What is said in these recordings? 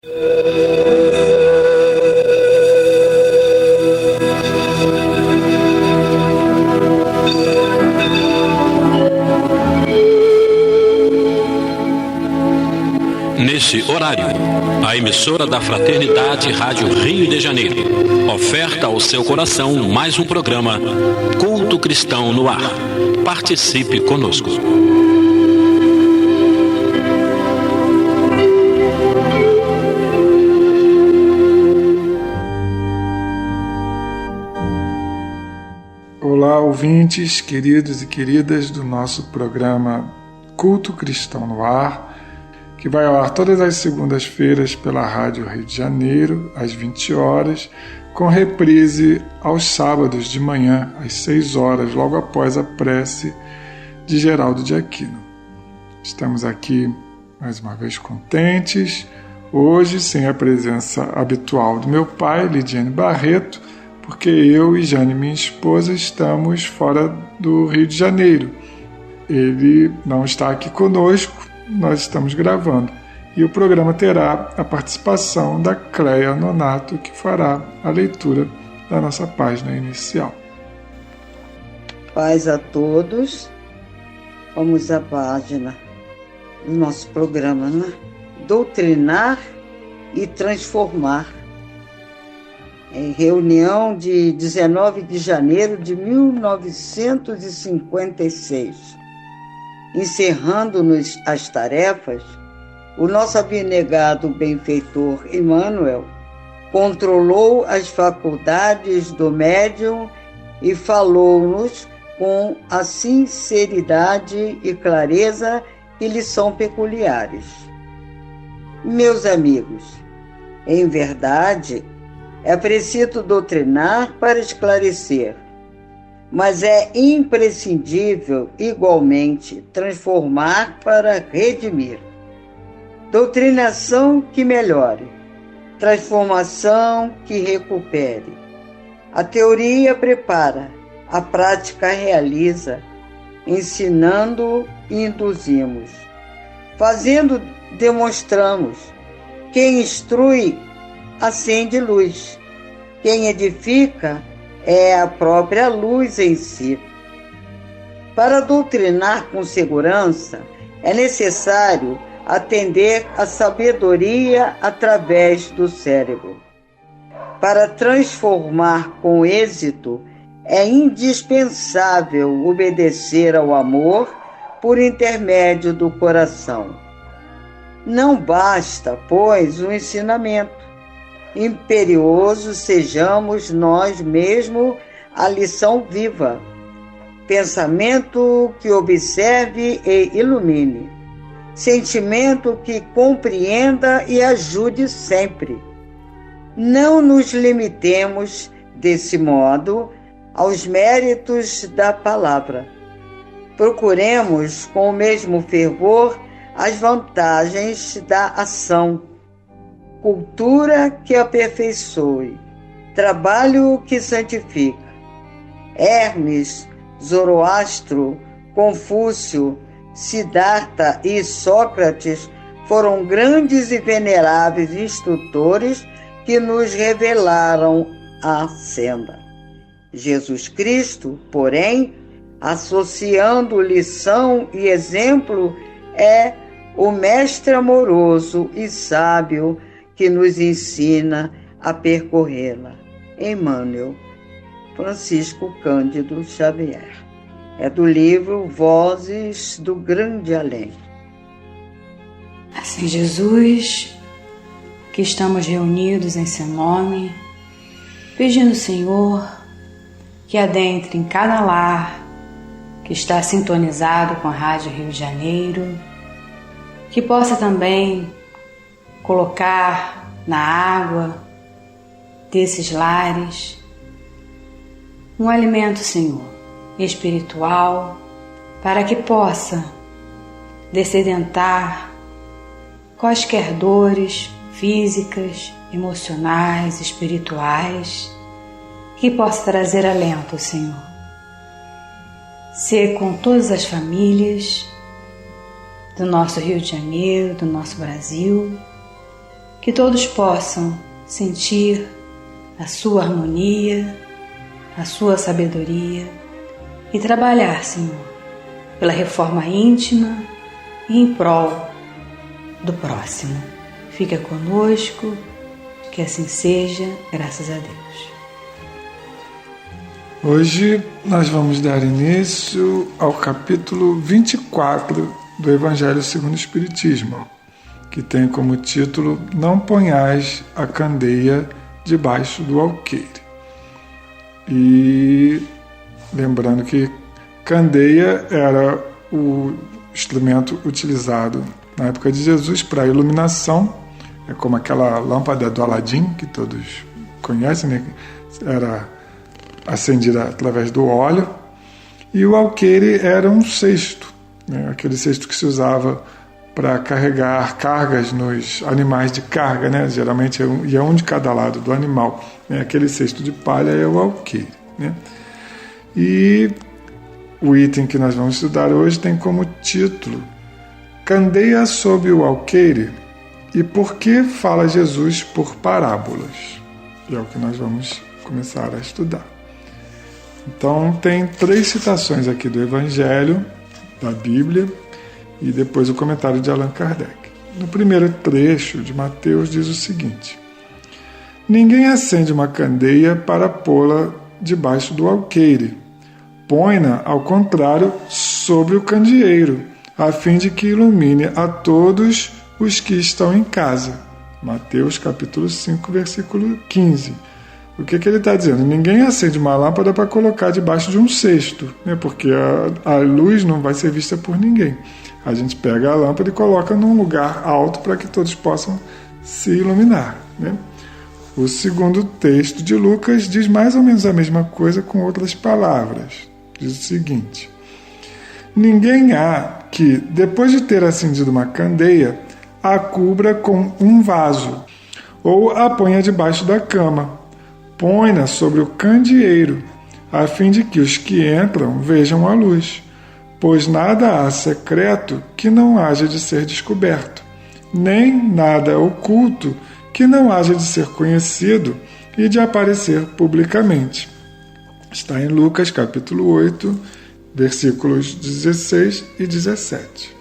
Nesse horário, a emissora da Fraternidade Rádio Rio de Janeiro oferta ao seu coração mais um programa Culto Cristão no Ar. Participe conosco. Olá, ouvintes, queridos e queridas do nosso programa Culto Cristão no Ar, que vai ao ar todas as segundas-feiras pela Rádio Rio de Janeiro, às 20 horas, com reprise aos sábados de manhã, às 6 horas, logo após a prece de Geraldo de Aquino. Estamos aqui mais uma vez contentes, hoje sem a presença habitual do meu pai, Lidiane Barreto, porque eu e Jane, minha esposa, estamos fora do Rio de Janeiro. Ele não está aqui conosco, nós estamos gravando. E o programa terá a participação da Cleia Nonato, que fará a leitura da nossa página inicial. Paz a todos. Vamos à página do nosso programa, né? Doutrinar e transformar. Em reunião de 19 de janeiro de 1956. Encerrando-nos as tarefas, o nosso abnegado benfeitor Emmanuel controlou as faculdades do médium e falou-nos com a sinceridade e clareza que lhe são peculiares. Meus amigos, em verdade, é preciso doutrinar para esclarecer, mas é imprescindível, igualmente, transformar para redimir. Doutrinação que melhore, transformação que recupere. A teoria prepara, a prática realiza, ensinando, induzimos. Fazendo, demonstramos. Quem instrui, acende luz. Quem edifica, é a própria luz em si. Para doutrinar com segurança, é necessário atender à sabedoria através do cérebro. Para transformar com êxito, é indispensável obedecer ao amor por intermédio do coração. Não basta, pois, o ensinamento. Imperioso sejamos nós mesmos a lição viva, pensamento que observe e ilumine, sentimento que compreenda e ajude sempre. Não nos limitemos, desse modo, aos méritos da palavra. Procuremos, com o mesmo fervor, as vantagens da ação. Cultura que aperfeiçoe, trabalho que santifica. Hermes, Zoroastro, Confúcio, Siddhartha e Sócrates foram grandes e veneráveis instrutores que nos revelaram a senda. Jesus Cristo, porém, associando lição e exemplo, é o mestre amoroso e sábio que nos ensina a percorrê-la. Emmanuel, Francisco Cândido Xavier. É do livro Vozes do Grande Além. Assim, Jesus, que estamos reunidos em seu nome, pedindo, Senhor, que adentre em cada lar que está sintonizado com a Rádio Rio de Janeiro, que possa também colocar na água desses lares um alimento, Senhor, espiritual, para que possa descedentar quaisquer dores físicas, emocionais, espirituais, que possa trazer alento, Senhor. Ser com todas as famílias do nosso Rio de Janeiro, do nosso Brasil, que todos possam sentir a sua harmonia, a sua sabedoria e trabalhar, Senhor, pela reforma íntima e em prol do próximo. Fica conosco, que assim seja, graças a Deus. Hoje nós vamos dar início ao capítulo 24 do Evangelho segundo o Espiritismo, que tem como título Não ponhais a candeia debaixo do alqueire. E lembrando que candeia era o instrumento utilizado na época de Jesus para iluminação, é como aquela lâmpada do Aladim, que todos conhecem, né? Era acendida através do óleo, e o alqueire era um cesto, né? Aquele cesto que se usava para carregar cargas nos animais de carga, né? Geralmente ia um de cada lado do animal, né? Aquele cesto de palha é o alqueire, né? E o item que nós vamos estudar hoje tem como título Candeia sob o alqueire e por que fala Jesus por parábolas. E é o que nós vamos começar a estudar. Então tem 3 citações aqui do Evangelho, da Bíblia, e depois o comentário de Allan Kardec. No primeiro trecho de Mateus diz o seguinte: Ninguém acende uma candeia para pô-la debaixo do alqueire. Põe-na, ao contrário, sobre o candeeiro, a fim de que ilumine a todos os que estão em casa. Mateus capítulo 5, versículo 15. O que ele está dizendo? Ninguém acende uma lâmpada para colocar debaixo de um cesto, né? Porque a luz não vai ser vista por ninguém. A gente pega a lâmpada e coloca num lugar alto para que todos possam se iluminar, né? O segundo texto de Lucas diz mais ou menos a mesma coisa com outras palavras. Diz o seguinte: Ninguém há que, depois de ter acendido uma candeia, a cubra com um vaso, ou a ponha debaixo da cama. Põe-na sobre o candeeiro, a fim de que os que entram vejam a luz. Pois nada há secreto que não haja de ser descoberto, nem nada oculto que não haja de ser conhecido e de aparecer publicamente. Está em Lucas capítulo 8, versículos 16 e 17.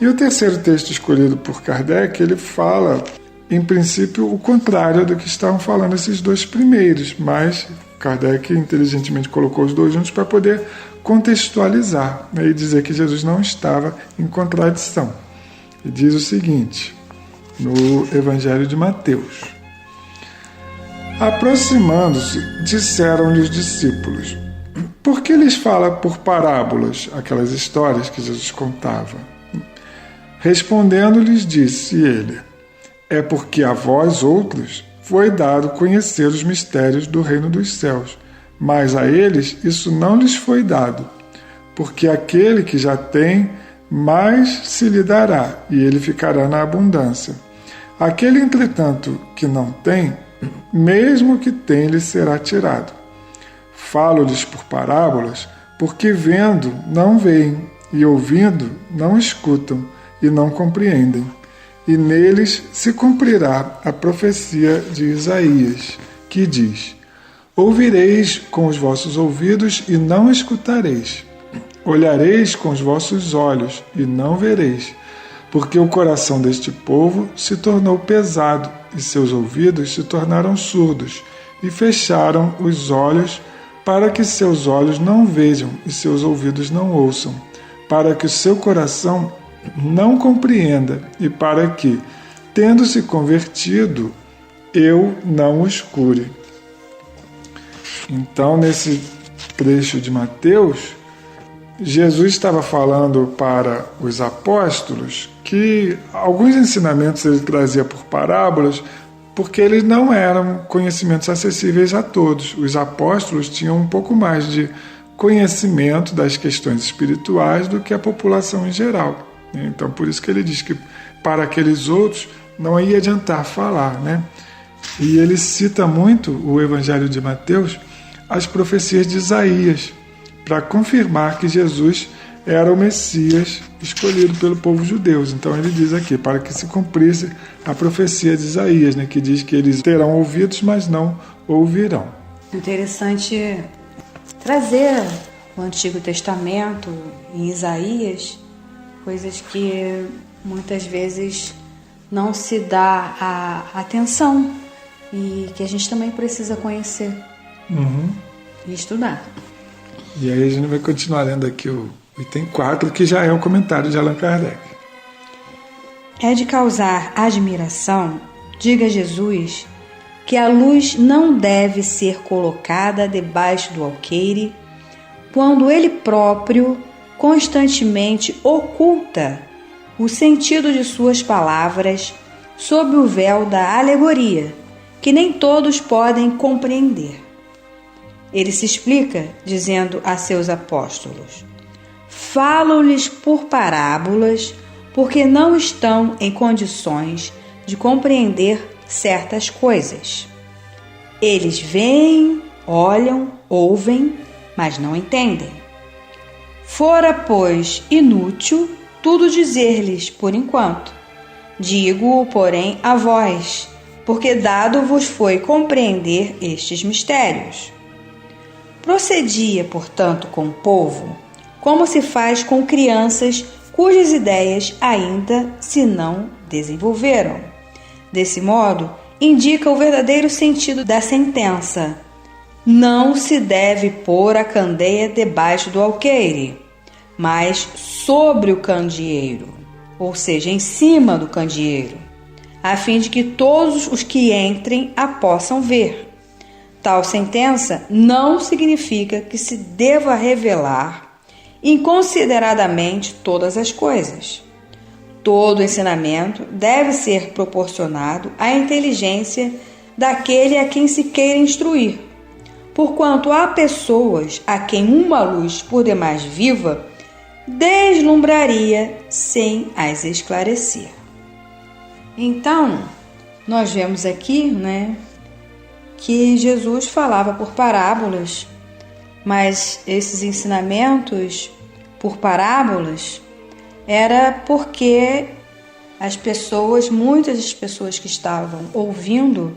E o terceiro texto escolhido por Kardec, ele fala, em princípio, o contrário do que estavam falando esses 2 primeiros, mas Kardec inteligentemente colocou os 2 juntos para poder contextualizar, né, e dizer que Jesus não estava em contradição. E diz o seguinte, no Evangelho de Mateus: Aproximando-se, disseram-lhe os discípulos: Por que lhes fala por parábolas, aquelas histórias que Jesus contava? Respondendo-lhes, disse ele: É porque a vós outros foi dado conhecer os mistérios do reino dos céus, mas a eles isso não lhes foi dado, porque aquele que já tem, mais se lhe dará, e ele ficará na abundância. Aquele, entretanto, que não tem, mesmo que tem, lhe será tirado. Falo-lhes por parábolas, porque vendo não veem, e ouvindo não escutam, e não compreendem. E neles se cumprirá a profecia de Isaías, que diz: Ouvireis com os vossos ouvidos e não escutareis. Olhareis com os vossos olhos e não vereis. Porque o coração deste povo se tornou pesado e seus ouvidos se tornaram surdos e fecharam os olhos para que seus olhos não vejam e seus ouvidos não ouçam, para que o seu coração não compreenda e para que, tendo-se convertido, eu não os cure. Então, nesse trecho de Mateus, Jesus estava falando para os apóstolos que alguns ensinamentos ele trazia por parábolas, porque eles não eram conhecimentos acessíveis a todos. Os apóstolos tinham um pouco mais de conhecimento das questões espirituais do que a população em geral. Então, por isso que ele diz que para aqueles outros não ia adiantar falar, né? E ele cita muito o Evangelho de Mateus, as profecias de Isaías, para confirmar que Jesus era o Messias escolhido pelo povo judeu. Então ele diz aqui, para que se cumprisse a profecia de Isaías, né, que diz que eles terão ouvidos, mas não ouvirão. Interessante trazer o Antigo Testamento em Isaías, coisas que muitas vezes não se dá a atenção e que a gente também precisa conhecer e estudar. E aí a gente vai continuar lendo aqui o item 4, que já é o comentário de Allan Kardec. É de causar admiração, diga Jesus, que a luz não deve ser colocada debaixo do alqueire, quando ele próprio constantemente oculta o sentido de suas palavras sob o véu da alegoria, que nem todos podem compreender. Ele se explica dizendo a seus apóstolos: falo-lhes por parábolas, porque não estão em condições de compreender certas coisas. Eles veem, olham, ouvem, mas não entendem. Fora, pois, inútil tudo dizer-lhes por enquanto. Digo-o, porém, a vós, porque dado vos foi compreender estes mistérios. Procedia, portanto, com o povo, como se faz com crianças cujas ideias ainda se não desenvolveram. Desse modo, indica o verdadeiro sentido da sentença: não se deve pôr a candeia debaixo do alqueire, mas sobre o candeeiro, ou seja, em cima do candeeiro, a fim de que todos os que entrem a possam ver. Tal sentença não significa que se deva revelar inconsideradamente todas as coisas. Todo ensinamento deve ser proporcionado à inteligência daquele a quem se queira instruir, porquanto há pessoas a quem uma luz por demais viva deslumbraria sem as esclarecer. Então, nós vemos aqui, que Jesus falava por parábolas, mas esses ensinamentos por parábolas era porque muitas das pessoas que estavam ouvindo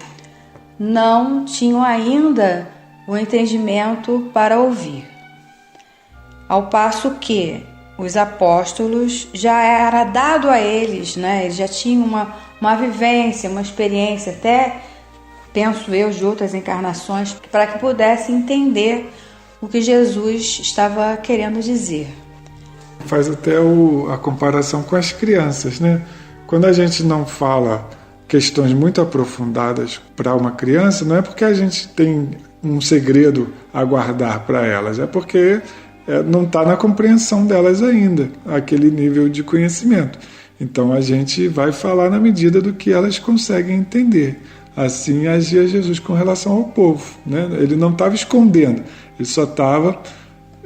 não tinham ainda o entendimento para ouvir. Ao passo que os apóstolos já era dado a eles, eles já tinham uma vivência, uma experiência, até penso eu, de outras encarnações, para que pudessem entender o que Jesus estava querendo dizer. Faz até a comparação com as crianças, Quando a gente não fala questões muito aprofundadas para uma criança, não é porque a gente tem um segredo a guardar para elas, é porque não está na compreensão delas ainda, aquele nível de conhecimento. Então a gente vai falar na medida do que elas conseguem entender. Assim agia Jesus com relação ao povo, Ele não estava escondendo, ele só estava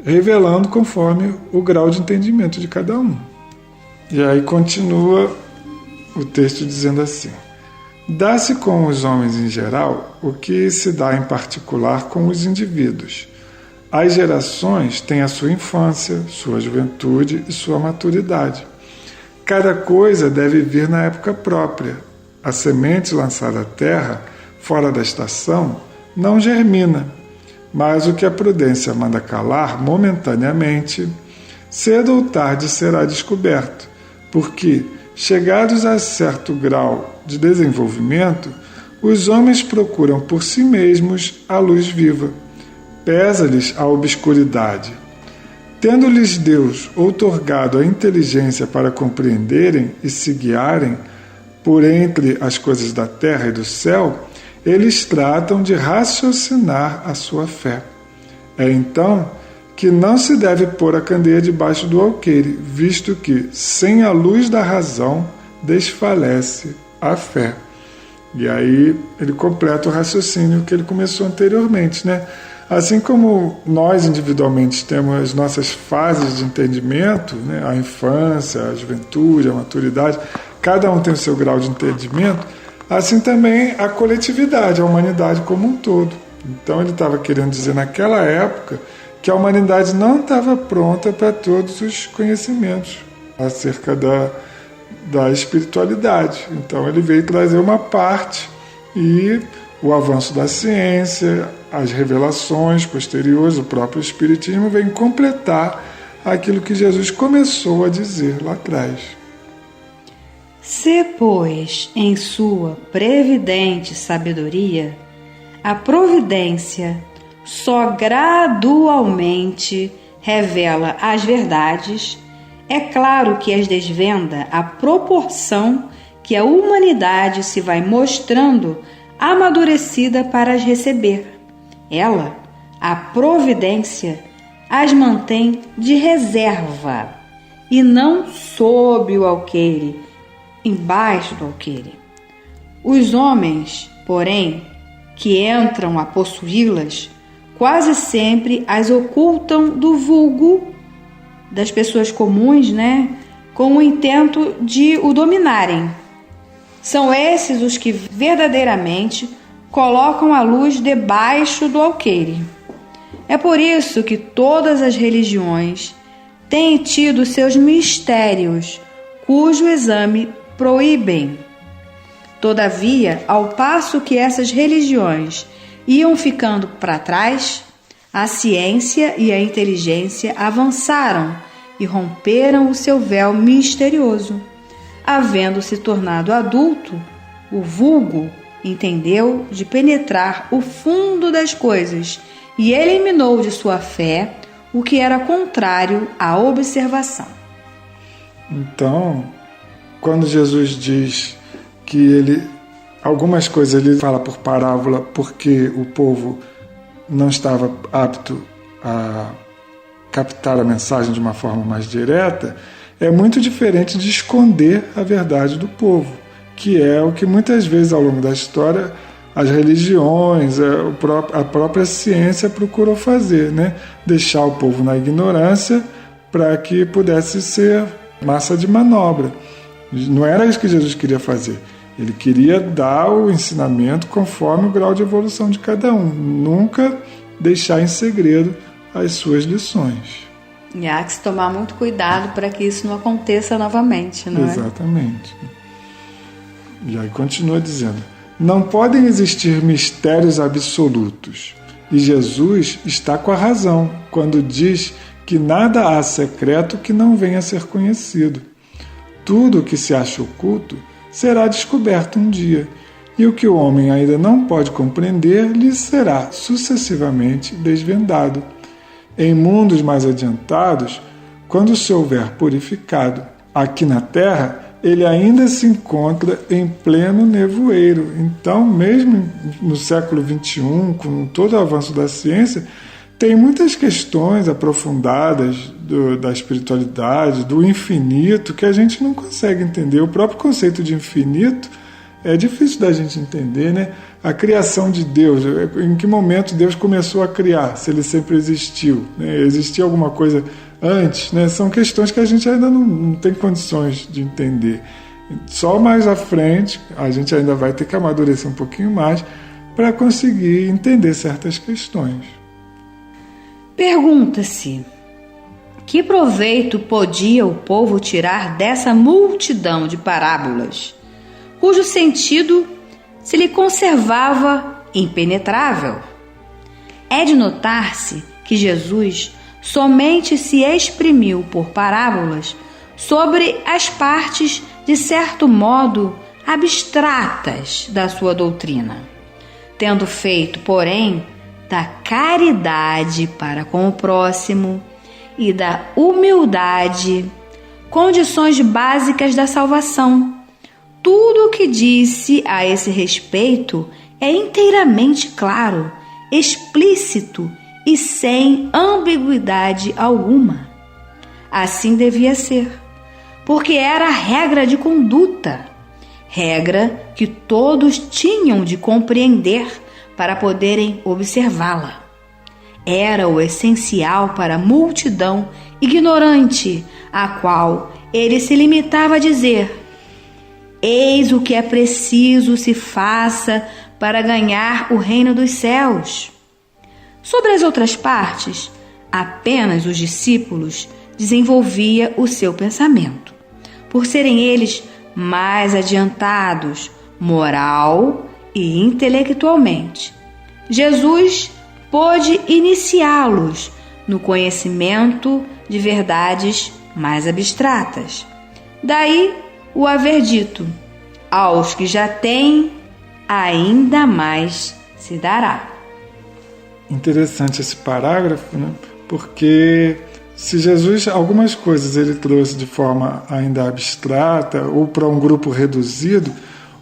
revelando conforme o grau de entendimento de cada um. E aí continua o texto dizendo assim: dá-se com os homens em geral o que se dá em particular com os indivíduos. As gerações têm a sua infância, sua juventude e sua maturidade. Cada coisa deve vir na época própria. A semente lançada à terra, fora da estação, não germina, mas o que a prudência manda calar momentaneamente, cedo ou tarde será descoberto, porque, chegados a certo grau de desenvolvimento, os homens procuram por si mesmos a luz viva. Pesa-lhes a obscuridade. Tendo-lhes Deus outorgado a inteligência para compreenderem e se guiarem por entre as coisas da terra e do céu, eles tratam de raciocinar a sua fé. É então que não se deve pôr a candeia debaixo do alqueire, visto que, sem a luz da razão, desfalece a fé. E aí ele completa o raciocínio que ele começou anteriormente, Assim como nós individualmente temos as nossas fases de entendimento, a infância, a juventude, a maturidade, cada um tem o seu grau de entendimento, assim também a coletividade, a humanidade como um todo. Então ele estava querendo dizer naquela época que a humanidade não estava pronta para todos os conhecimentos. acerca da espiritualidade. Então ele veio trazer uma parte, e o avanço da ciência, as revelações posteriores, o próprio Espiritismo vem completar aquilo que Jesus começou a dizer lá atrás. Se, pois, em sua previdente sabedoria, a providência só gradualmente revela as verdades, é claro que as desvenda à proporção que a humanidade se vai mostrando amadurecida para as receber. Ela, a providência, as mantém de reserva e não sob o alqueire, embaixo do alqueire. Os homens, porém, que entram a possuí-las, quase sempre as ocultam do vulgo, das pessoas comuns, com o intento de o dominarem. São esses os que verdadeiramente colocam a luz debaixo do alqueire. É por isso que todas as religiões têm tido seus mistérios, cujo exame proíbem. Todavia, ao passo que essas religiões iam ficando para trás, a ciência e a inteligência avançaram e romperam o seu véu misterioso. Havendo se tornado adulto, o vulgo entendeu de penetrar o fundo das coisas e eliminou de sua fé o que era contrário à observação. Então, quando Jesus diz que algumas coisas ele fala por parábola porque o povo não estava apto a captar a mensagem de uma forma mais direta, é muito diferente de esconder a verdade do povo, que é o que muitas vezes ao longo da história as religiões, a própria ciência procurou fazer, deixar o povo na ignorância para que pudesse ser massa de manobra. Não era isso que Jesus queria fazer. Ele queria dar o ensinamento conforme o grau de evolução de cada um, nunca deixar em segredo as suas lições. E há que se tomar muito cuidado para que isso não aconteça novamente, não é? Exatamente. E aí continua dizendo: não podem existir mistérios absolutos. E Jesus está com a razão quando diz que nada há secreto que não venha a ser conhecido. Tudo o que se acha oculto será descoberto um dia, e o que o homem ainda não pode compreender lhe será sucessivamente desvendado. Em mundos mais adiantados, quando se houver purificado, aqui na Terra, ele ainda se encontra em pleno nevoeiro. Então, mesmo no século XXI, com todo o avanço da ciência, tem muitas questões aprofundadas da espiritualidade, do infinito, que a gente não consegue entender. O próprio conceito de infinito é difícil da gente entender, A criação de Deus, em que momento Deus começou a criar, se ele sempre existiu, Existia alguma coisa antes, São questões que a gente ainda não tem condições de entender. Só mais à frente, a gente ainda vai ter que amadurecer um pouquinho mais para conseguir entender certas questões. Pergunta-se: que proveito podia o povo tirar dessa multidão de parábolas, cujo sentido se lhe conservava impenetrável? É de notar-se que Jesus somente se exprimiu por parábolas sobre as partes, de certo modo, abstratas da sua doutrina, tendo feito, porém, da caridade para com o próximo e da humildade condições básicas da salvação. Tudo o que disse a esse respeito é inteiramente claro, explícito e sem ambiguidade alguma. Assim devia ser, porque era a regra de conduta, regra que todos tinham de compreender para poderem observá-la. Era o essencial para a multidão ignorante, a qual ele se limitava a dizer: eis o que é preciso se faça para ganhar o reino dos céus. Sobre as outras partes, apenas os discípulos desenvolvia o seu pensamento. por serem eles mais adiantados, moral e intelectualmente. Jesus pôde iniciá-los no conhecimento de verdades mais abstratas. Daí o haver dito: aos que já têm, ainda mais se dará. Interessante esse parágrafo, né? Porque se Jesus, algumas coisas ele trouxe de forma ainda abstrata ou para um grupo reduzido,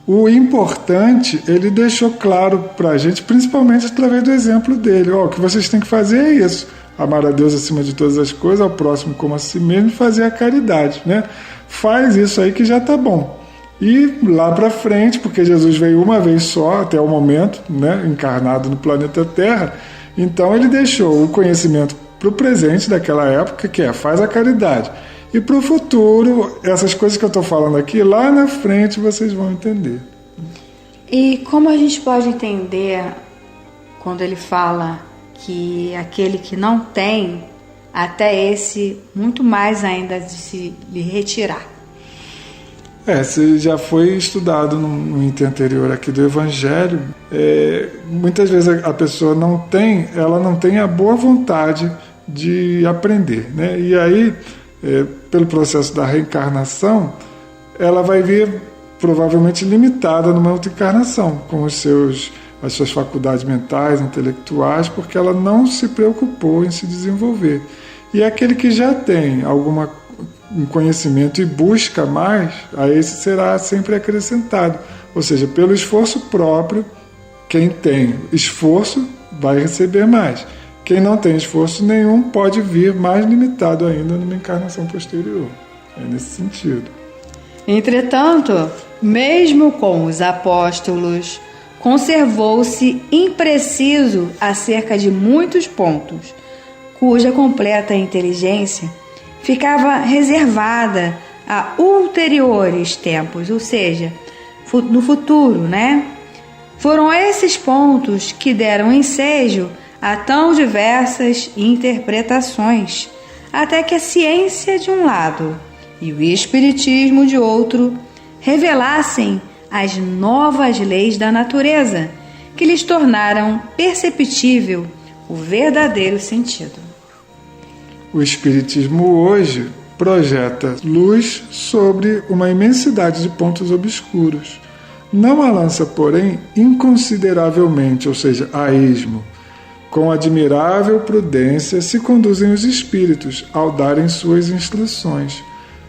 o importante ele deixou claro para a gente, principalmente através do exemplo dele. O que vocês têm que fazer é isso: amar a Deus acima de todas as coisas, ao próximo como a si mesmo, e fazer a caridade, né? Faz isso aí que já está bom. E lá para frente, porque Jesus veio uma vez só até o momento, né, encarnado no planeta Terra, então ele deixou o conhecimento para o presente daquela época, que é faz a caridade. E para o futuro, essas coisas que eu estou falando aqui, lá na frente vocês vão entender. E como a gente pode entender quando ele fala que aquele que não tem, até esse muito mais ainda de se lhe retirar? Se já foi estudado no item anterior aqui do Evangelho, muitas vezes a pessoa não tem a boa vontade de aprender, né? E aí, pelo processo da reencarnação, ela vai vir provavelmente limitada numa outra encarnação, com as suas faculdades mentais, intelectuais, porque ela não se preocupou em se desenvolver. E aquele que já tem um conhecimento e busca mais, a esse será sempre acrescentado. Ou seja, pelo esforço próprio, quem tem esforço vai receber mais. Quem não tem esforço nenhum pode vir mais limitado ainda numa encarnação posterior. É nesse sentido. Entretanto, mesmo com os apóstolos, conservou-se impreciso acerca de muitos pontos, cuja completa inteligência ficava reservada a ulteriores tempos, ou seja, no futuro, né? Foram esses pontos que deram ensejo a tão diversas interpretações, até que a ciência de um lado e o espiritismo de outro revelassem as novas leis da natureza, que lhes tornaram perceptível o verdadeiro sentido. O Espiritismo hoje projeta luz sobre uma imensidade de pontos obscuros. Não a lança, porém, inconsideravelmente, ou seja, a esmo. Com admirável prudência se conduzem os espíritos ao darem suas instruções.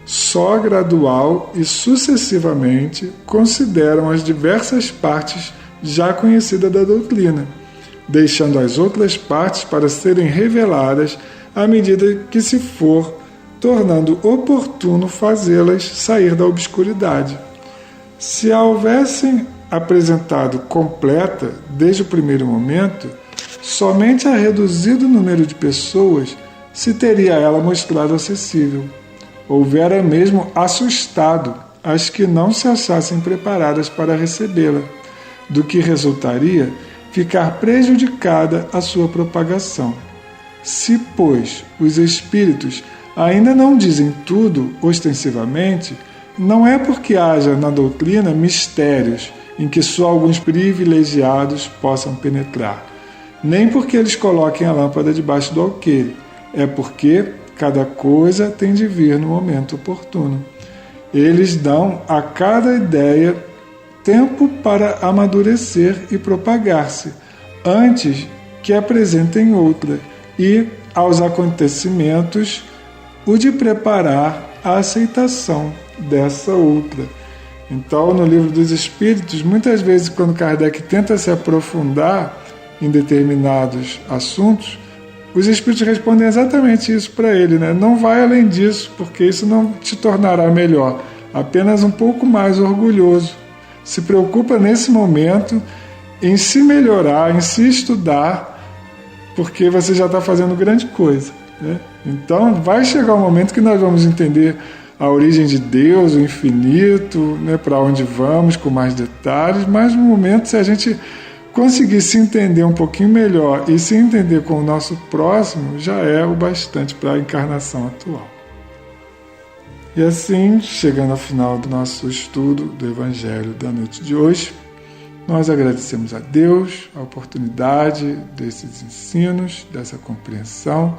Só gradual e sucessivamente consideram as diversas partes já conhecidas da doutrina, deixando as outras partes para serem reveladas à medida que se for tornando oportuno fazê-las sair da obscuridade. Se a houvessem apresentado completa desde o primeiro momento, somente a reduzido número de pessoas se teria ela mostrado acessível. Houvera mesmo assustado as que não se achassem preparadas para recebê-la, do que resultaria ficar prejudicada a sua propagação. Se, pois, os espíritos ainda não dizem tudo ostensivamente, não é porque haja na doutrina mistérios em que só alguns privilegiados possam penetrar, nem porque eles coloquem a lâmpada debaixo do alqueire, é porque cada coisa tem de vir no momento oportuno. Eles dão a cada ideia tempo para amadurecer e propagar-se, antes que apresentem outra, e, aos acontecimentos, o de preparar a aceitação dessa outra. Então, no Livro dos Espíritos, muitas vezes, quando Kardec tenta se aprofundar em determinados assuntos, os Espíritos respondem exatamente isso para ele, né? Não vai além disso, porque isso não te tornará melhor, apenas um pouco mais orgulhoso. Se preocupa nesse momento em se melhorar, em se estudar, porque você já está fazendo grande coisa, né? Então vai chegar um momento que nós vamos entender a origem de Deus, o infinito, né, para onde vamos com mais detalhes, mas no momento, se a gente conseguir se entender um pouquinho melhor e se entender com o nosso próximo, já é o bastante para a encarnação atual. E assim, chegando ao final do nosso estudo do Evangelho da noite de hoje, nós agradecemos a Deus a oportunidade desses ensinos, dessa compreensão.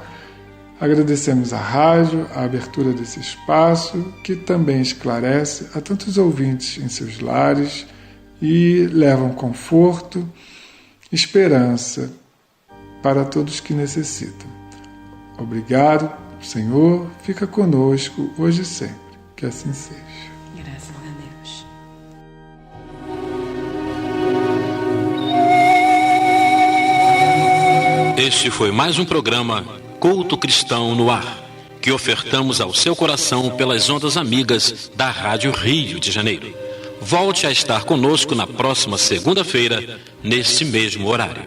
Agradecemos à rádio, a abertura desse espaço, que também esclarece a tantos ouvintes em seus lares e levam conforto, esperança para todos que necessitam. Obrigado, Senhor, fica conosco hoje e sempre. Que assim seja. Graças a Deus. Este foi mais um programa Culto Cristão no Ar, que ofertamos ao seu coração pelas ondas amigas da Rádio Rio de Janeiro. Volte a estar conosco na próxima segunda-feira, nesse mesmo horário.